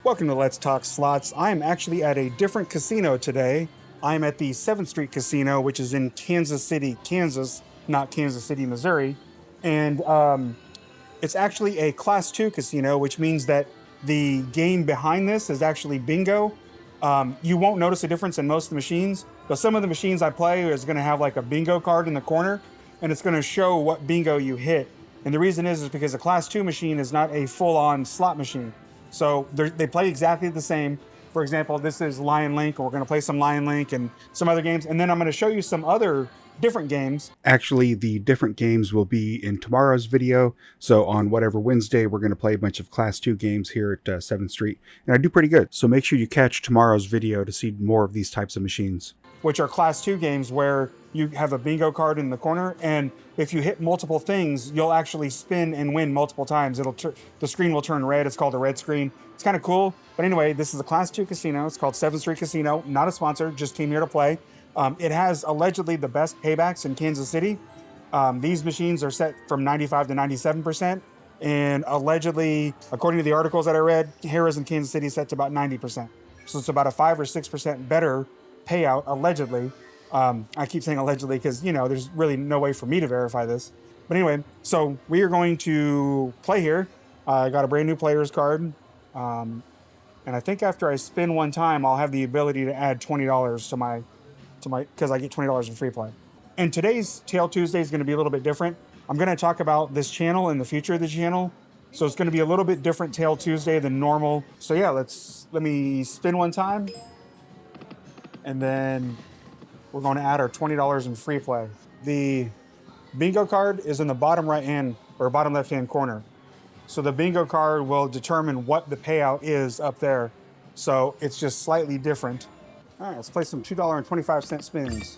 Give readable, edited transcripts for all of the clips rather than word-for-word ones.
Welcome to Let's Talk Slots. I am actually at a different casino today. I'm at the 7th Street Casino, which is in Kansas City, Kansas, not Kansas City, Missouri. And it's actually a Class 2 casino, which means that the game behind this is actually bingo. You won't notice a difference in most of the machines, but some of the machines I play is going to have like a bingo card in the corner, and it's going to show what bingo you hit. And the reason is because a Class 2 machine is not a full-on slot machine. So they play exactly the same. For example, this is Lion Link, and we're going to play some Lion Link and some other games. And then I'm going to show you some other different games. Actually, the different games will be in tomorrow's video. So on whatever Wednesday, we're going to play a bunch of Class 2 games here at 7th Street. And I do pretty good. So make sure you catch tomorrow's video to see more of these types of machines, which are Class 2 games where you have a bingo card in the corner, and if you hit multiple things, you'll actually spin and win multiple times. The screen will turn red. It's called a red screen. It's kind of cool. But anyway, this is a Class 2 casino. It's called 7th Street Casino. Not a sponsor, just came here to play. It has allegedly the best paybacks in Kansas City. These machines are set from 95 to 97%. And allegedly, according to the articles that I read, Harrah's in Kansas City is set to about 90%. So it's about a 5 or 6% better payout, allegedly. I keep saying allegedly because, you know, there's really no way for me to verify this. But anyway, so we are going to play here. I got a brand new player's card. And I think after I spin one time, I'll have the ability to add $20 to my, because I get $20 in free play. And today's Tail Tuesday is going to be a little bit different. I'm going to talk about this channel and the future of the channel. So it's going to be a little bit different Tail Tuesday than normal. So yeah, let me spin one time. And then we're going to add our $20 in free play. The bingo card is in the bottom right hand or bottom left hand corner. So the bingo card will determine what the payout is up there. So it's just slightly different. All right, let's play some $2.25 spins.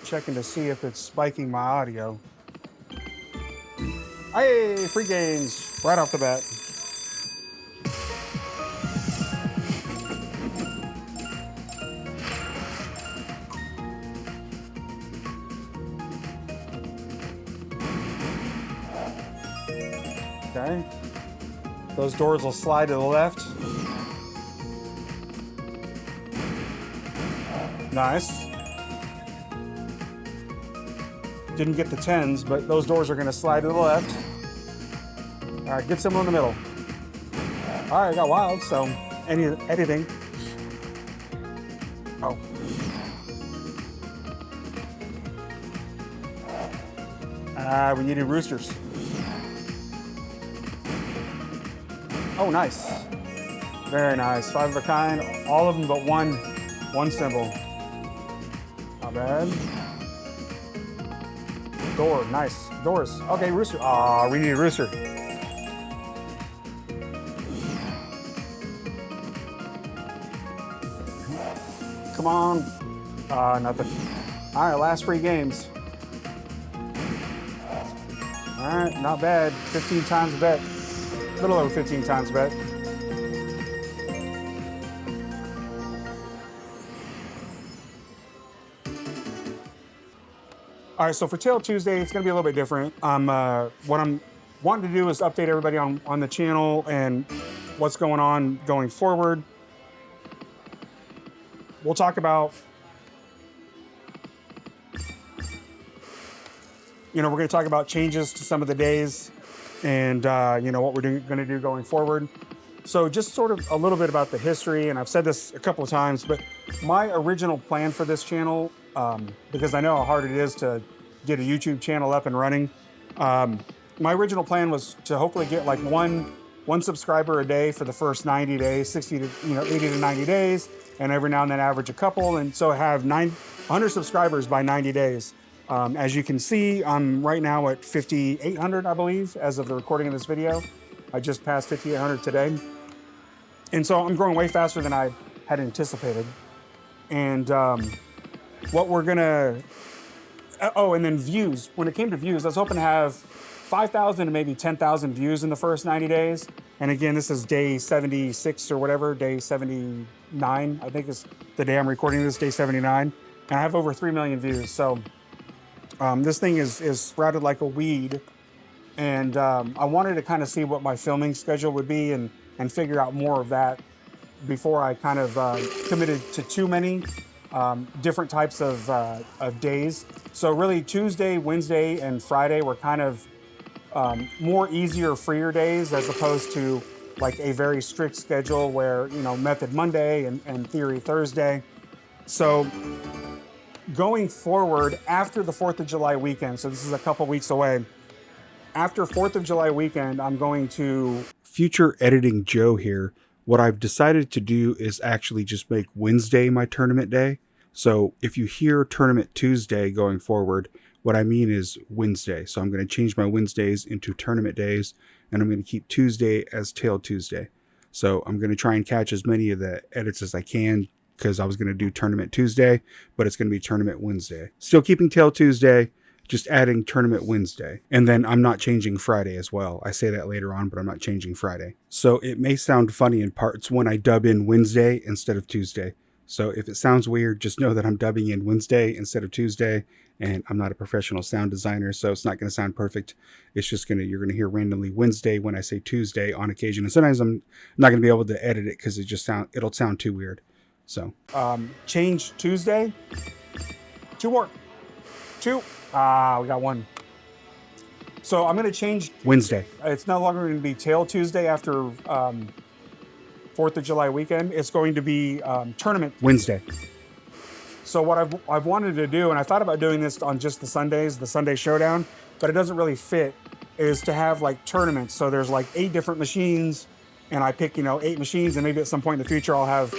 Checking to see if it's spiking my audio. Hey, free games right off the bat. Okay, those doors will slide to the left. Nice. Didn't get the 10s, but those doors are going to slide to the left. All right, get someone in the middle. All right, I got wild, so anything. Oh. We needed roosters. Oh, nice. Very nice. 5 of a kind. All of them but one symbol. Not bad. Door. Nice. Doors. Okay, rooster. Ah, we need a rooster. Come on. Nothing. All right, last free games. All right, not bad. 15 times a bet. A little over 15 times bet. All right, so for Tail Tuesday, it's gonna be a little bit different. What I'm wanting to do is update everybody on the channel and what's going on going forward. We'll talk about, we're gonna talk about changes to some of the days and what we're going to do going forward. So just sort of a little bit about the history, and I've said this a couple of times, but my original plan for this channel, because I know how hard it is to get a YouTube channel up and running, my original plan was to hopefully get like one subscriber a day for the first 90 days, 80 to 90 days, and every now and then average a couple, and so have 100 subscribers by 90 days. As you can see, I'm right now at 5,800, I believe, as of the recording of this video. I just passed 5,800 today. And so I'm growing way faster than I had anticipated. And what we're gonna, and then views. When it came to views, I was hoping to have 5,000 to maybe 10,000 views in the first 90 days. And again, this is day 76 or whatever, day 79, I think is the day I'm recording this, day 79. And I have over 3 million views. So this thing is sprouted like a weed. And I wanted to kind of see what my filming schedule would be and figure out more of that before I kind of committed to too many different types of days. So really Tuesday, Wednesday, and Friday were kind of more easier, freer days as opposed to like a very strict schedule where, you know, method Monday and theory Thursday. So going forward after the 4th of July weekend, so this is a couple weeks away, after 4th of July weekend, I'm going to... Future Editing Joe here. What I've decided to do is actually just make Wednesday my tournament day. So if you hear Tournament Tuesday going forward, what I mean is Wednesday. So I'm going to change my Wednesdays into tournament days, and I'm going to keep Tuesday as Tail Tuesday. So I'm going to try and catch as many of the edits as I can, because I was going to do Tournament Tuesday, but it's going to be Tournament Wednesday. Still keeping Tail Tuesday, just adding Tournament Wednesday. And then I'm not changing Friday as well. I say that later on, but I'm not changing Friday. So it may sound funny in parts when I dub in Wednesday instead of Tuesday. So if it sounds weird, just know that I'm dubbing in Wednesday instead of Tuesday. And I'm not a professional sound designer, so it's not going to sound perfect. It's just you're going to hear randomly Wednesday when I say Tuesday on occasion. And sometimes I'm not going to be able to edit it because it'll sound too weird. So change Tuesday. 2 more. 2. We got 1. So I'm going to change Wednesday. It's no longer going to be Tail Tuesday after 4th of July weekend. It's going to be Tournament Wednesday. So what I've wanted to do, and I thought about doing this on just the Sundays, the Sunday Showdown, but it doesn't really fit, is to have like tournaments. So there's like 8 different machines, and I pick, 8 machines, and maybe at some point in the future I'll have,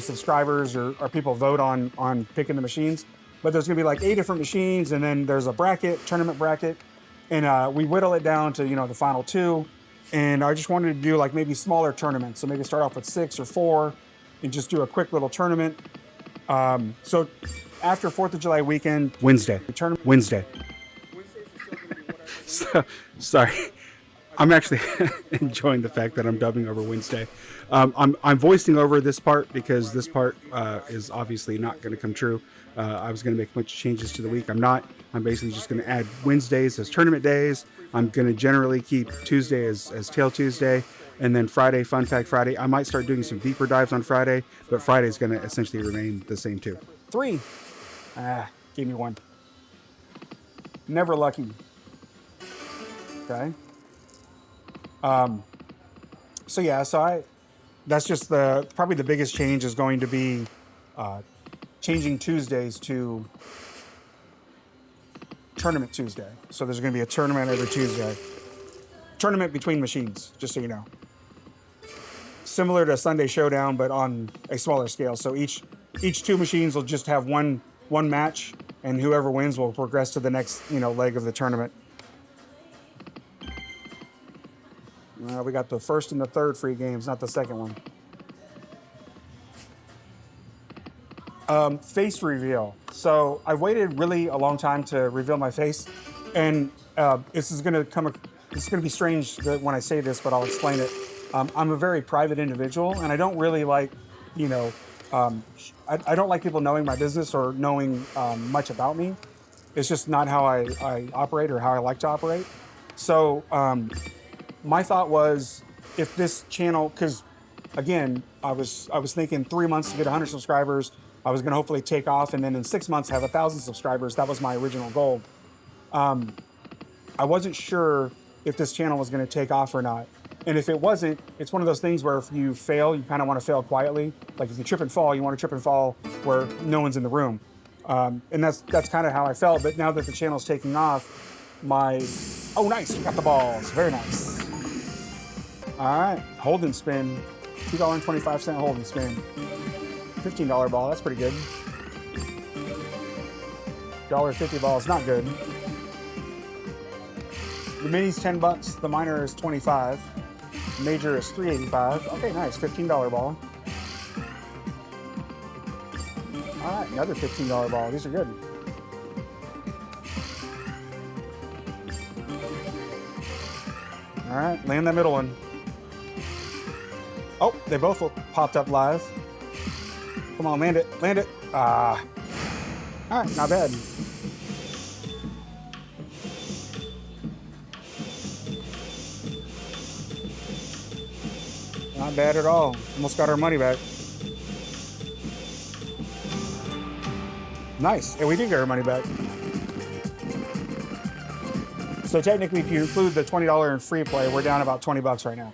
subscribers or people vote on picking the machines. But there's gonna be like 8 different machines, and then there's a bracket, tournament bracket, and we whittle it down to, the final 2. And I just wanted to do like maybe smaller tournaments. So maybe start off with 6 or 4 and just do a quick little tournament. So after 4th of July weekend, Wednesday, Wednesday. So, sorry. I'm actually enjoying the fact that I'm dubbing over Wednesday. I'm voicing over this part because this part is obviously not going to come true. I was going to make much changes to the week. I'm not. I'm basically just going to add Wednesdays as tournament days. I'm going to generally keep Tuesday as Tail Tuesday, and then Friday, Fun Fact Friday. I might start doing some deeper dives on Friday, but Friday is going to essentially remain the same too. 3. Gave me 1. Never lucky. Okay. That's just probably the biggest change is going to be changing Tuesdays to Tournament Tuesday. So there's going to be a tournament every Tuesday. Tournament between machines, just so you know. Similar to Sunday Showdown, but on a smaller scale. So each 2 machines will just have one match, and whoever wins will progress to the next leg of the tournament. We got the first and the third free games, not the second one. Face reveal. So I waited really a long time to reveal my face, and this is going to be strange when I say this, but I'll explain it. I'm a very private individual, and I don't really like, I don't like people knowing my business or knowing much about me. It's just not how I operate or how I like to operate. So my thought was, if this channel, because again, I was thinking 3 months to get 100 subscribers. I was going to hopefully take off, and then in 6 months have 1,000 subscribers. That was my original goal. I wasn't sure if this channel was going to take off or not. And if it wasn't, it's one of those things where if you fail, you kind of want to fail quietly. Like if you trip and fall, you want to trip and fall where no one's in the room. And that's kind of how I felt. But now that the channel's taking off, oh, nice, we got the balls. Very nice. All right, hold and spin. $2.25 hold and spin. $15 ball, that's pretty good. $1.50 ball is not good. The mini's $10, the minor is $25. Major is $3.85. Okay, nice, $15 ball. All right, another $15 ball. These are good. All right, land that middle one. Oh, they both popped up live. Come on, land it, land it. All right, not bad. Not bad at all. Almost got our money back. Nice. And we did get our money back. So technically, if you include the $20 in free play, we're down about 20 bucks right now.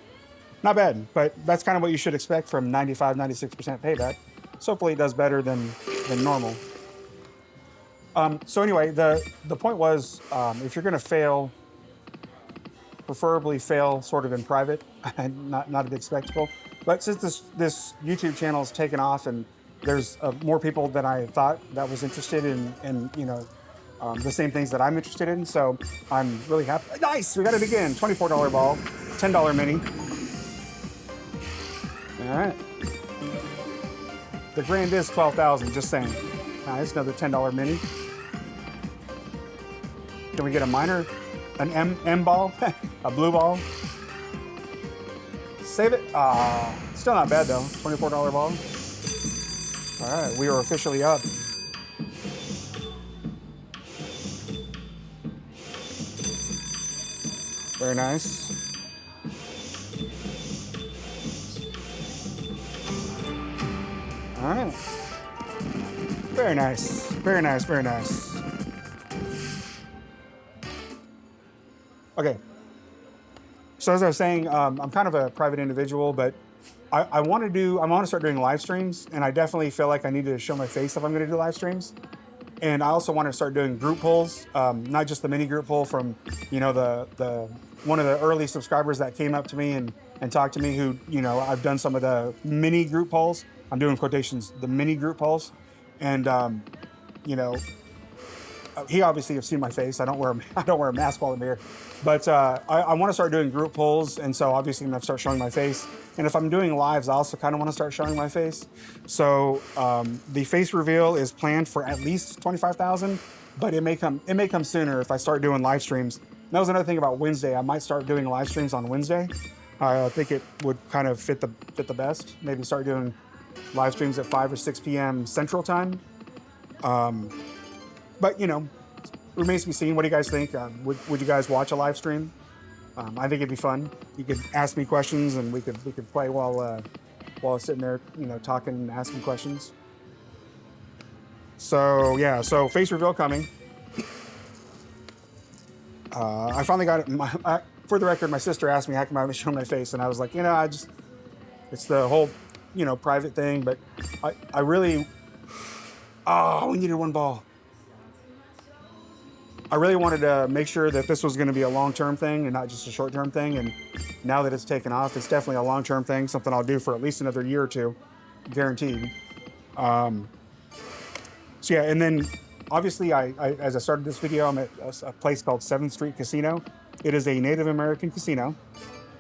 Not bad, but that's kind of what you should expect from 95, 96% payback. So hopefully it does better than normal. So anyway, the point was, if you're going to fail, preferably fail sort of in private, and not a big spectacle. But since this YouTube channel is taken off and there's more people than I thought that was interested in the same things that I'm interested in, so I'm really happy. Nice, we got it again. $24 ball, $10 mini. All right. The grand is 12,000. Just saying. Nice, another $10 mini. Can we get a minor? An M ball? A blue ball? Save it. Still not bad though. $24 ball. All right, we are officially up. Very nice. All right. Very nice. Very nice. Very nice. Okay. So as I was saying, I'm kind of a private individual, but I want to start doing live streams, and I definitely feel like I need to show my face if I'm going to do live streams. And I also want to start doing group polls, not just the mini group poll from, the one of the early subscribers that came up to me and talked to me who, I've done some of the mini group polls. I'm doing quotations, the mini group polls. And, he obviously has seen my face. I don't wear a mask while I'm here, but I want to start doing group polls, and so obviously I'm gonna start showing my face. And if I'm doing lives, I also kind of want to start showing my face. So the face reveal is planned for at least 25,000, but it may come sooner if I start doing live streams. And that was another thing about Wednesday. I might start doing live streams on Wednesday. I think it would kind of fit the best. Maybe start doing live streams at 5 or 6 p.m. Central Time. But remains to be seen. What do you guys think? Would you guys watch a live stream? I think it'd be fun. You could ask me questions, and we could play while sitting there, talking and asking questions. So yeah, so face reveal coming. I finally got it. For the record, my sister asked me how come I was showing my face, and I was like, it's the whole, private thing. But I really, we needed one ball. I really wanted to make sure that this was going to be a long-term thing and not just a short-term thing. And now that it's taken off, it's definitely a long-term thing, something I'll do for at least another year or two, guaranteed. So yeah, and then obviously as I started this video, I'm at a place called 7th Street Casino. It is a Native American casino.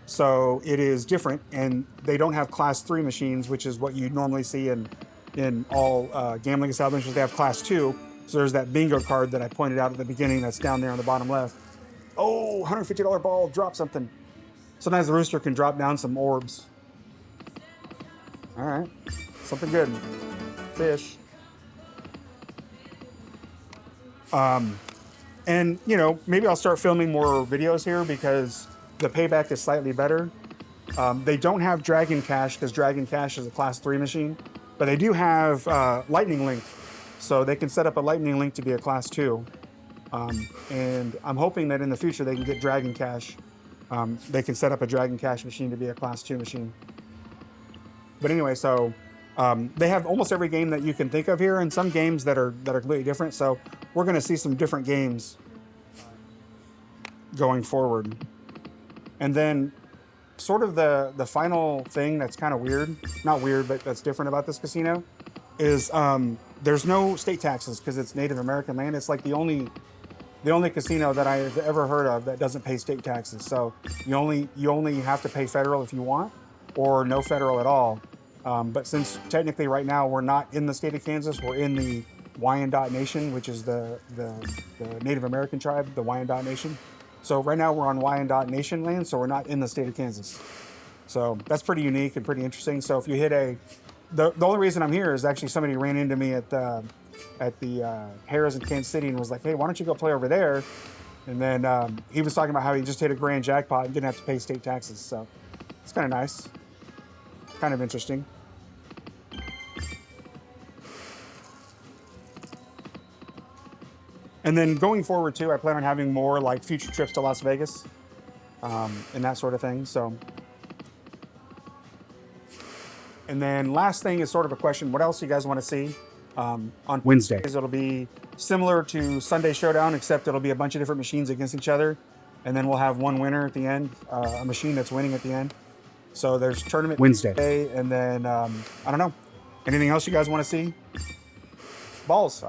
So it is different, and they don't have class 3 machines, which is what you normally see in all gambling establishments. They have class 2. So there's that bingo card that I pointed out at the beginning that's down there on the bottom left. Oh, $150 ball, drop something. Sometimes the rooster can drop down some orbs. All right, something good. Fish. And maybe I'll start filming more videos here because the payback is slightly better. They don't have Dragon Cash because Dragon Cash is a class 3 machine, but they do have Lightning Link. So they can set up a Lightning Link to be a class 2. And I'm hoping that in the future they can get Dragon Cash. They can set up a Dragon Cash machine to be a class 2 machine. But anyway, so they have almost every game that you can think of here, and some games that are completely different. So we're going to see some different games going forward. And then sort of the final thing that's kind of weird, not weird, but that's different about this casino is there's no state taxes because it's Native American land. It's like the only casino that I've ever heard of that doesn't pay state taxes. So you only have to pay federal if you want, or no federal at all. But since technically right now we're not in the state of Kansas, we're in the Wyandot Nation, which is the Native American tribe, the Wyandot Nation. So right now we're on Wyandot Nation land, so we're not in the state of Kansas. So that's pretty unique and pretty interesting. So if you hit the only reason I'm here is actually somebody ran into me at the Harrah's in Kansas City and was like, hey, why don't you go play over there? And then he was talking about how he just hit a grand jackpot and didn't have to pay state taxes. So it's kind of nice. kind of interesting. And then going forward too, I plan on having more like future trips to Las Vegas and that sort of thing. So, and then last thing is sort of a question. What else do you guys want to see on Wednesdays? It'll be similar to Sunday Showdown, except it'll be a bunch of different machines against each other. And then we'll have one winner at the end, a machine that's winning at the end. So there's tournament Wednesday. And then, I don't know, anything else you guys want to see? Balls.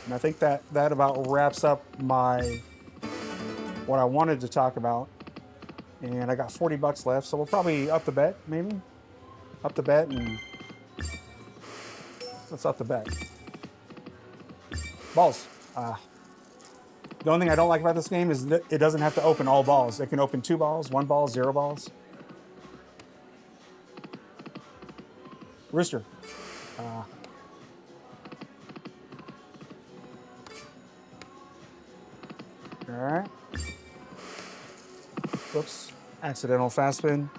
And I think that about wraps up what I wanted to talk about. And I got 40 bucks left, so we'll probably up the bet, maybe? Up the bet, and let's up the bet. Balls. The only thing I don't like about this game is that it doesn't have to open all balls. It can open 2 balls, 1 ball, 0 balls. Rooster. All right. Whoops. Accidental fast spin.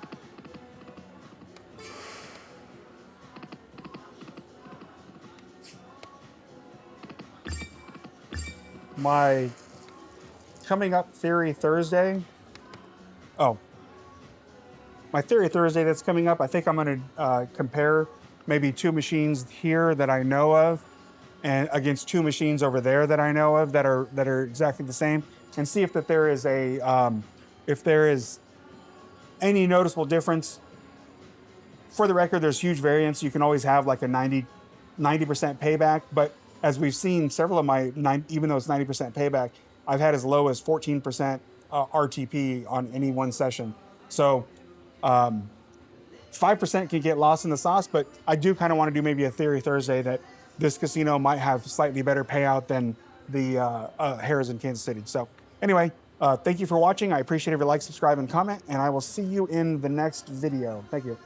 My coming up Theory Thursday. Oh. My Theory Thursday that's coming up, I think I'm going to compare maybe 2 machines here that I know of and against 2 machines over there that I know of that are exactly the same, and see if there is any noticeable difference. For the record, there's huge variance. You can always have like a 90% payback, but as we've seen, several of my, even though it's 90% payback, I've had as low as 14% RTP on any one session. So 5% can get lost in the sauce, but I do kind of want to do maybe a Theory Thursday that this casino might have slightly better payout than the Harrah's in Kansas City. So anyway, thank you for watching. I appreciate every like, subscribe, and comment, and I will see you in the next video. Thank you.